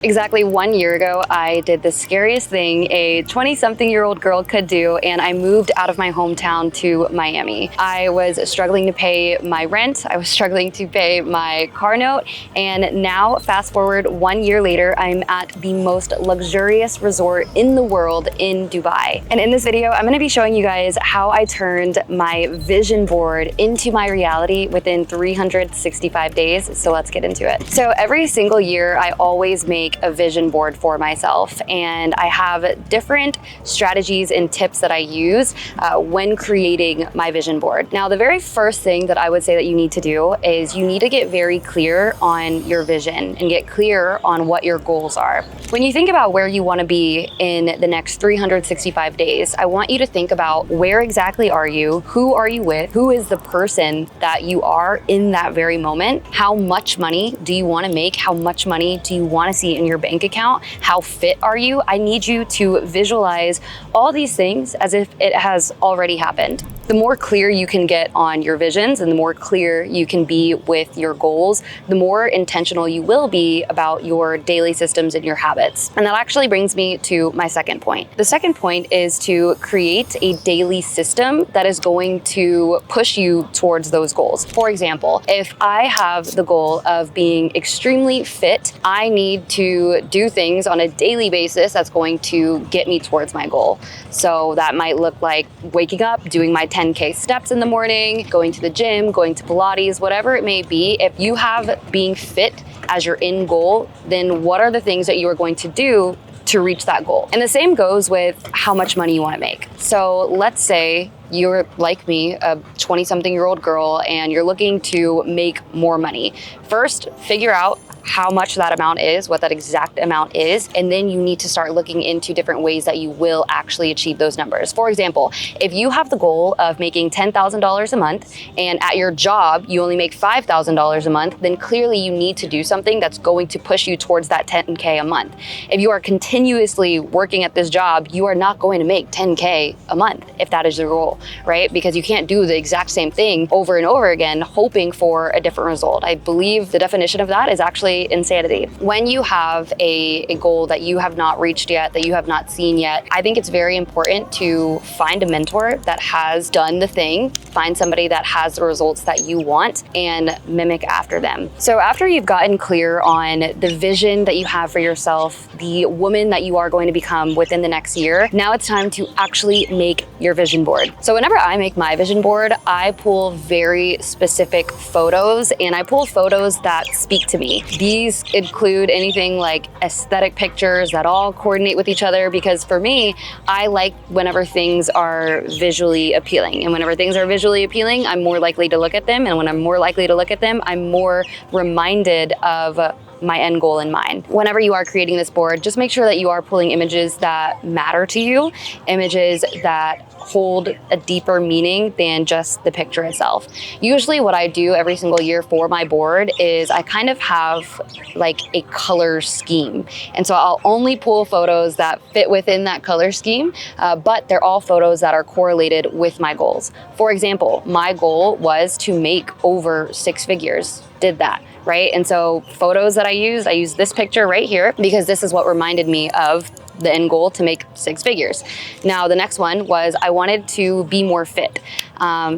Exactly 1 year ago, I did the scariest thing a 20-something-year-old girl could do, and I moved out of my hometown to Miami. I was struggling to pay my rent, I was struggling to pay my car note, and now, fast forward 1 year later, I'm at the most luxurious resort in the world in Dubai. And in this video, I'm gonna be showing you guys how I turned my vision board into my reality within 365 days, so let's get into it. So every single year, I always make a vision board for myself, and I have different strategies and tips that I use when creating my vision board. Now, the very first thing that I would say that you need to do is you need to get very clear on your vision and get clear on what your goals are. When you think about where you want to be in the next 365 days, I want you to think about where exactly are you, who are you with, who is the person that you are in that very moment, how much money do you want to make, how much money do you want to see in your bank account, how fit are you. I need you to visualize all these things as if it has already happened. The more clear you can get on your visions and the more clear you can be with your goals, the more intentional you will be about your daily systems and your habits. And that actually brings me to my second point. The second point is to create a daily system that is going to push you towards those goals. For example, if I have the goal of being extremely fit, I need to do things on a daily basis that's going to get me towards my goal. So that might look like waking up, doing my 10K steps in the morning, going to the gym, going to Pilates, whatever it may be. If you have being fit as your end goal, then what are the things that you are going to do to reach that goal? And the same goes with how much money you want to make. So let's say you're like me, a 20-something-year-old girl, and you're looking to make more money. First, figure out how much that amount is, what that exact amount is, and then you need to start looking into different ways that you will actually achieve those numbers. For example, if you have the goal of making $10,000 a month and at your job you only make $5,000 a month, then clearly you need to do something that's going to push you towards that 10K a month. If you are continuously working at this job, you are not going to make 10K a month if that is your goal, right? Because you can't do the exact same thing over and over again hoping for a different result. I believe the definition of that is actually insanity. When you have a goal that you have not reached yet, that you have not seen yet, I think it's very important to find a mentor that has done the thing, find somebody that has the results that you want, and mimic after them. So after you've gotten clear on the vision that you have for yourself, the woman that you are going to become within the next year, now it's time to actually make your vision board. So whenever I make my vision board, I pull very specific photos, and I pull photos that speak to me. These include anything like aesthetic pictures that all coordinate with each other, because for me, I like whenever things are visually appealing. And whenever things are visually appealing, I'm more likely to look at them. And when I'm more likely to look at them, I'm more reminded of my end goal in mind. Whenever you are creating this board, just make sure that you are pulling images that matter to you, images that hold a deeper meaning than just the picture itself. Usually what I do every single year for my board is I kind of have like a color scheme. And so I'll only pull photos that fit within that color scheme, but they're all photos that are correlated with my goals. For example, my goal was to make over 6 figures. Did that, right? And so photos that I used this picture right here because this is what reminded me of the end goal to make 6 figures. Now, the next one was I wanted to be more fit.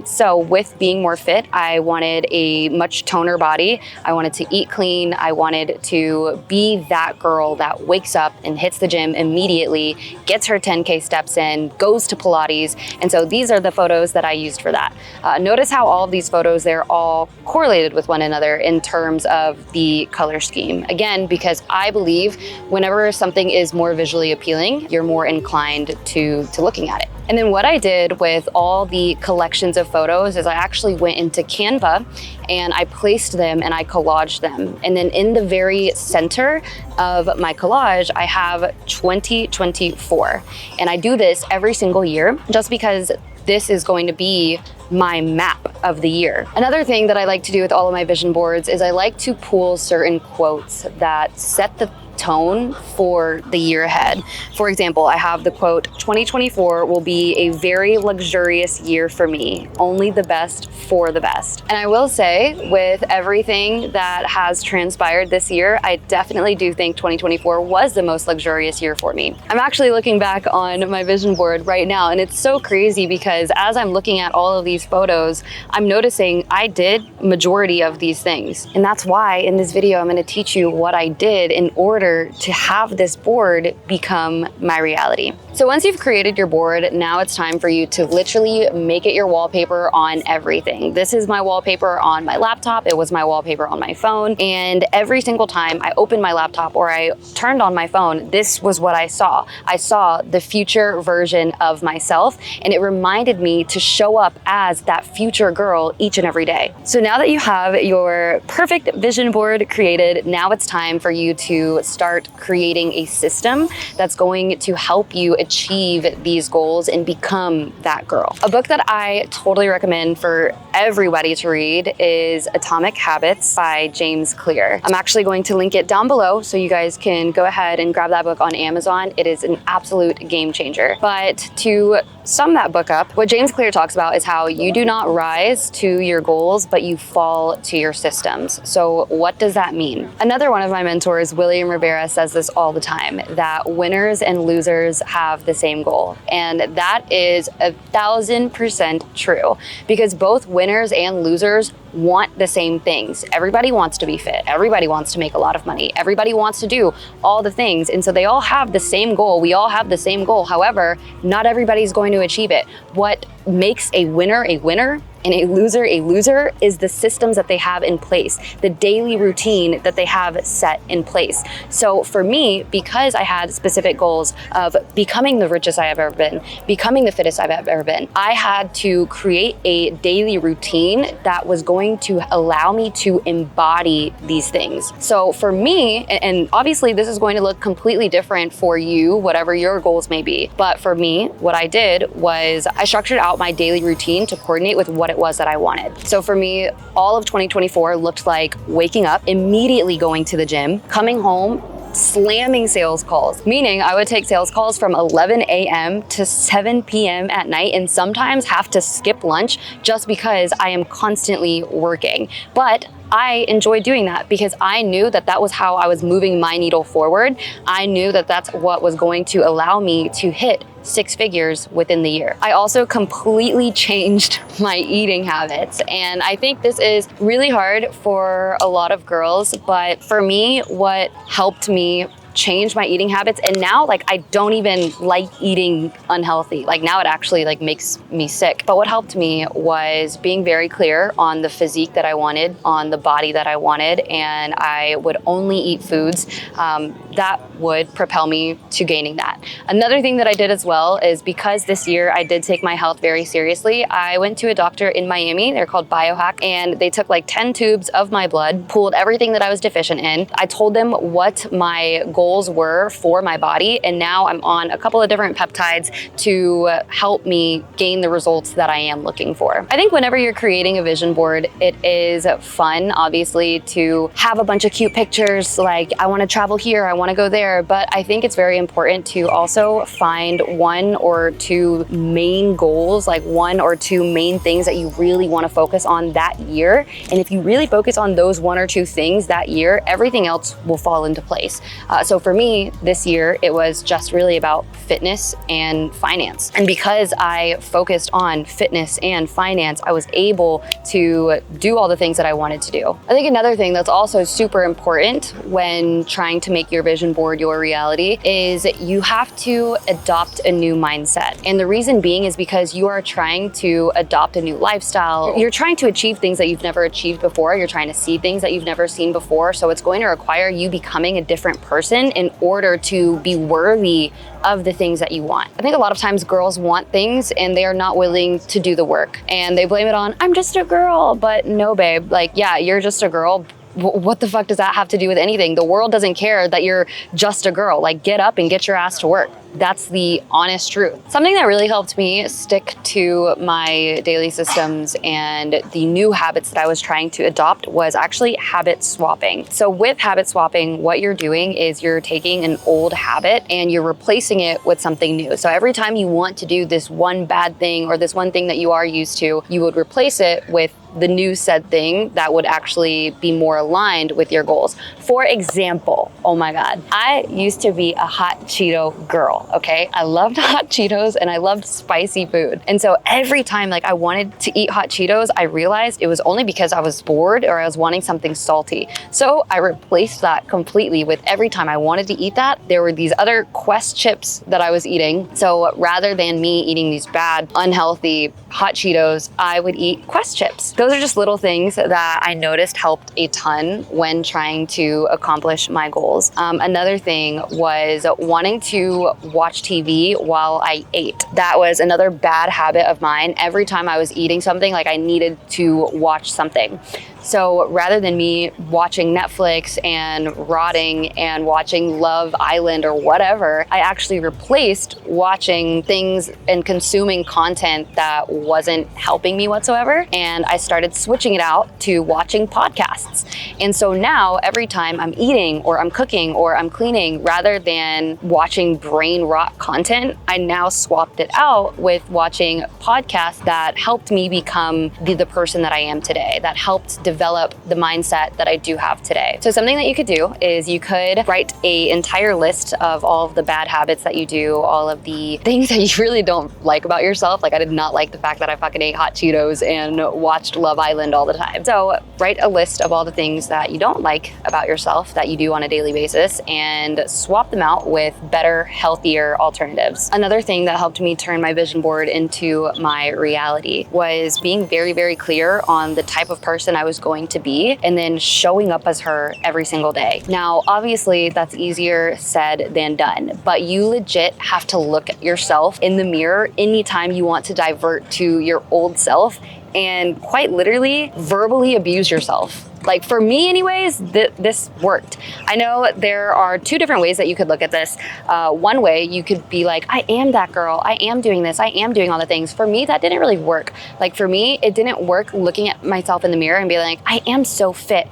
So with being more fit, I wanted a much toner body. I wanted to eat clean. I wanted to be that girl that wakes up and hits the gym immediately, gets her 10K steps in, goes to Pilates. And so these are the photos that I used for that. Notice how all of these photos, they're all correlated with one another in terms of the color scheme. Again, because I believe whenever something is more visually appealing, you're more inclined to looking at it. And then what I did with all the collections of photos is I actually went into Canva and I placed them and I collaged them. And then in the very center of my collage, I have 2024. And I do this every single year just because this is going to be my map of the year. Another thing that I like to do with all of my vision boards is I like to pull certain quotes that set the tone for the year ahead. For example, I have the quote, 2024 will be a very luxurious year for me, only the best for the best. And I will say, with everything that has transpired this year, I definitely do think 2024 was the most luxurious year for me. I'm actually looking back on my vision board right now, and it's so crazy because as I'm looking at all of these photos, I'm noticing I did majority of these things. And that's why in this video, I'm gonna teach you what I did in order to have this board become my reality. So once you've created your board, now it's time for you to literally make it your wallpaper on everything. This is my wallpaper on my laptop. It was my wallpaper on my phone. And every single time I opened my laptop or I turned on my phone, this was what I saw. I saw the future version of myself, and it reminded me to show up as that future girl each and every day. So now that you have your perfect vision board created, now it's time for you to start creating a system that's going to help you achieve these goals and become that girl. A book that I totally recommend for everybody to read is Atomic Habits by James Clear. I'm actually going to link it down below so you guys can go ahead and grab that book on Amazon. It is an absolute game changer. But to sum that book up, what James Clear talks about is how you do not rise to your goals, but you fall to your systems. So what does that mean? Another one of my mentors, William Rivera, says this all the time, that winners and losers have the same goal. And that is 1000% true, because both winners and losers want the same things. Everybody wants to be fit. Everybody wants to make a lot of money. Everybody wants to do all the things. And so they all have the same goal. We all have the same goal. However, not everybody's going to achieve it. What makes a winner and a loser is the systems that they have in place, the daily routine that they have set in place. So for me, because I had specific goals of becoming the richest I have ever been, becoming the fittest I've ever been, I had to create a daily routine that was going to allow me to embody these things. So for me, and obviously this is going to look completely different for you, whatever your goals may be. But for me, what I did was I structured out my daily routine to coordinate with what it was that I wanted. So for me, all of 2024 looked like waking up, immediately going to the gym, coming home, slamming sales calls, meaning I would take sales calls from 11 a.m. to 7 p.m. at night, and sometimes have to skip lunch just because I am constantly working. But I enjoyed doing that because I knew that that was how I was moving my needle forward. I knew that that's what was going to allow me to hit 6 figures within the year. I also completely changed my eating habits. And I think this is really hard for a lot of girls, but for me, what helped me change my eating habits, and now like I don't even like eating unhealthy. Like now it actually like makes me sick. But what helped me was being very clear on the physique that I wanted, on the body that I wanted, and I would only eat foods that would propel me to gaining that. Another thing that I did as well is, because this year I did take my health very seriously, I went to a doctor in Miami. They're called Biohack, and they took like 10 tubes of my blood, pulled everything that I was deficient in. I told them what my goals were for my body, and now I'm on a couple of different peptides to help me gain the results that I am looking for. I think whenever you're creating a vision board, it is fun, obviously, to have a bunch of cute pictures, like I want to travel here, I want to go there, but I think it's very important to also find 1 or 2 main goals, like 1 or 2 main things that you really want to focus on that year. And if you really focus on those 1 or 2 things that year, everything else will fall into place. So for me this year, it was just really about fitness and finance. And because I focused on fitness and finance, I was able to do all the things that I wanted to do. I think another thing that's also super important when trying to make your vision board your reality is you have to adopt a new mindset. And the reason being is because you are trying to adopt a new lifestyle. You're trying to achieve things that you've never achieved before. You're trying to see things that you've never seen before. So it's going to require you becoming a different person in order to be worthy of the things that you want. I think a lot of times girls want things and they are not willing to do the work, and they blame it on, I'm just a girl. But no, babe, like, yeah, you're just a girl. What the fuck does that have to do with anything? The world doesn't care that you're just a girl. Like, get up and get your ass to work. that's the honest truth. Something that really helped me stick to my daily systems and the new habits that I was trying to adopt was actually habit swapping. So with habit swapping, what you're doing is you're taking an old habit and you're replacing it with something new. So every time you want to do this one bad thing or this one thing that you are used to, you would replace it with the new said thing that would actually be more aligned with your goals. For example, oh my God, I used to be a hot Cheeto girl, okay? I loved hot Cheetos and I loved spicy food. And so every time like I wanted to eat hot Cheetos, I realized it was only because I was bored or I was wanting something salty. So I replaced that completely with every time I wanted to eat that, there were these other Quest chips that I was eating. So rather than me eating these bad, unhealthy hot Cheetos, I would eat Quest chips. Those are just little things that I noticed helped a ton when trying to accomplish my goals. Another thing was wanting to watch TV while I ate. That was another bad habit of mine. Every time I was eating something, like I needed to watch something. So rather than me watching Netflix and rotting and watching Love Island or whatever, I actually replaced watching things and consuming content that wasn't helping me whatsoever. And I started switching it out to watching podcasts. And so now every time I'm eating or I'm cooking or I'm cleaning, rather than watching brain rot content, I now swapped it out with watching podcasts that helped me become the person that I am today, that helped develop the mindset that I do have today. So something that you could do is you could write an entire list of all of the bad habits that you do, all of the things that you really don't like about yourself. Like I did not like the fact that I fucking ate hot Cheetos and watched Love Island all the time. So write a list of all the things that you don't like about yourself that you do on a daily basis and swap them out with better, healthier alternatives. Another thing that helped me turn my vision board into my reality was being very, very clear on the type of person I was going to be and then showing up as her every single day. Now, obviously that's easier said than done, but you legit have to look at yourself in the mirror anytime you want to divert to your old self and quite literally verbally abuse yourself. Like for me anyways, this worked. I know there are two different ways that you could look at this. One way you could be like, I am that girl. I am doing this. I am doing all the things. For me, that didn't really work. Like for me, it didn't work looking at myself in the mirror and be like, I am so fit.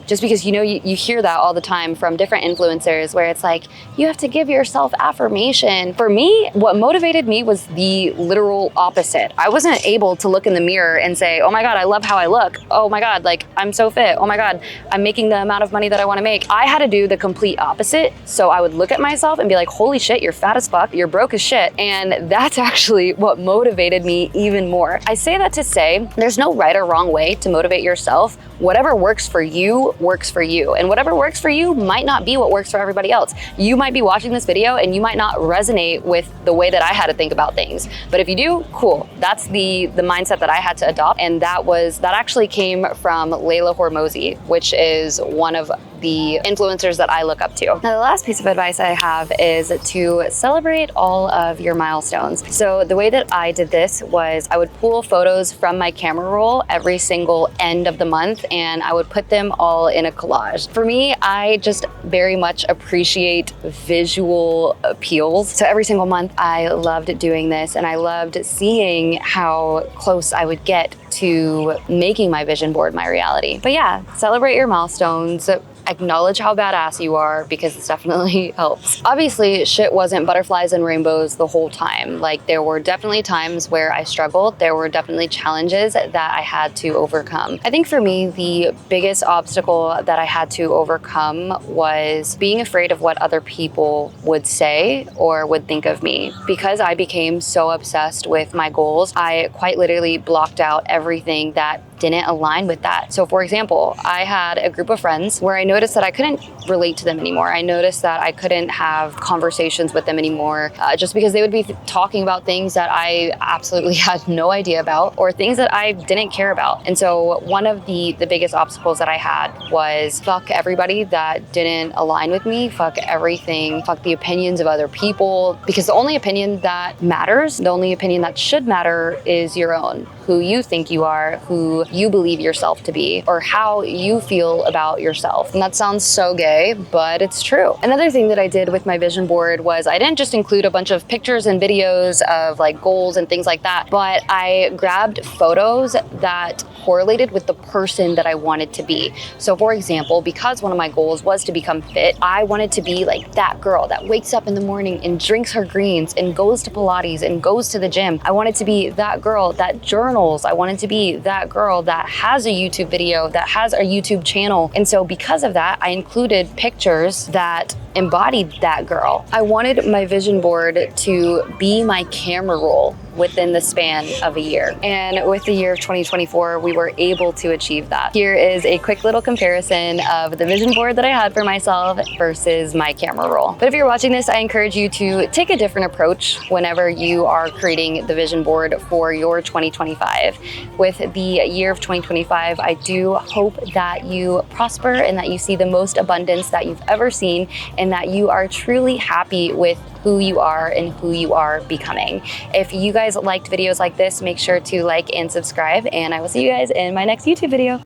Just because, you know, you hear that all the time from different influencers where it's like, you have to give yourself affirmation. For me, what motivated me was the literal opposite. I wasn't able to look in the mirror and say, oh my God, I love how I look. Oh my God, like I'm so fit. Oh my God, I'm making the amount of money that I want to make. I had to do the complete opposite. So I would look at myself and be like, holy shit, you're fat as fuck. You're broke as shit. And that's actually what motivated me even more. I say that to say there's no right or wrong way to motivate yourself. Whatever works for you works for you. And whatever works for you might not be what works for everybody else. You might be watching this video and you might not resonate with the way that I had to think about things. But if you do, cool. That's the mindset that I had to adopt. And that actually came from Layla Hormozi, which is one of the influencers that I look up to. Now, the last piece of advice I have is to celebrate all of your milestones. So the way that I did this was I would pull photos from my camera roll every single end of the month and I would put them all in a collage. For me, I just very much appreciate visual appeals. So every single month I loved doing this and I loved seeing how close I would get to making my vision board my reality. But yeah, celebrate your milestones. Acknowledge how badass you are because this definitely helps. Obviously, shit wasn't butterflies and rainbows the whole time. Like there were definitely times where I struggled. There were definitely challenges that I had to overcome. I think for me, the biggest obstacle that I had to overcome was being afraid of what other people would say or would think of me. Because I became so obsessed with my goals, I quite literally blocked out everything that didn't align with that. So for example, I had a group of friends where I noticed that I couldn't relate to them anymore. I noticed that I couldn't have conversations with them anymore just because they would be talking about things that I absolutely had no idea about or things that I didn't care about. And so one of the biggest obstacles that I had was fuck everybody that didn't align with me, fuck everything, fuck the opinions of other people, because the only opinion that matters, the only opinion that should matter is your own. who you think you are, who you believe yourself to be, or how you feel about yourself. And that sounds so gay, but it's true. Another thing that I did with my vision board was I didn't just include a bunch of pictures and videos of like goals and things like that, but I grabbed photos that correlated with the person that I wanted to be. So for example, because one of my goals was to become fit, I wanted to be like that girl that wakes up in the morning and drinks her greens and goes to Pilates and goes to the gym. I wanted to be that girl that journals. I wanted to be that girl that has a YouTube video, that has a YouTube channel. And so because of that, I included pictures that embodied that girl. I wanted my vision board to be my camera roll within the span of a year. And with the year of 2024, we were able to achieve that. Here is a quick little comparison of the vision board that I had for myself versus my camera roll. But if you're watching this, I encourage you to take a different approach whenever you are creating the vision board for your 2025. With the year of 2025, I do hope that you prosper and that you see the most abundance that you've ever seen, and that you are truly happy with who you are and who you are becoming. If you guys liked videos like this, make sure to like and subscribe, and I will see you guys in my next YouTube video.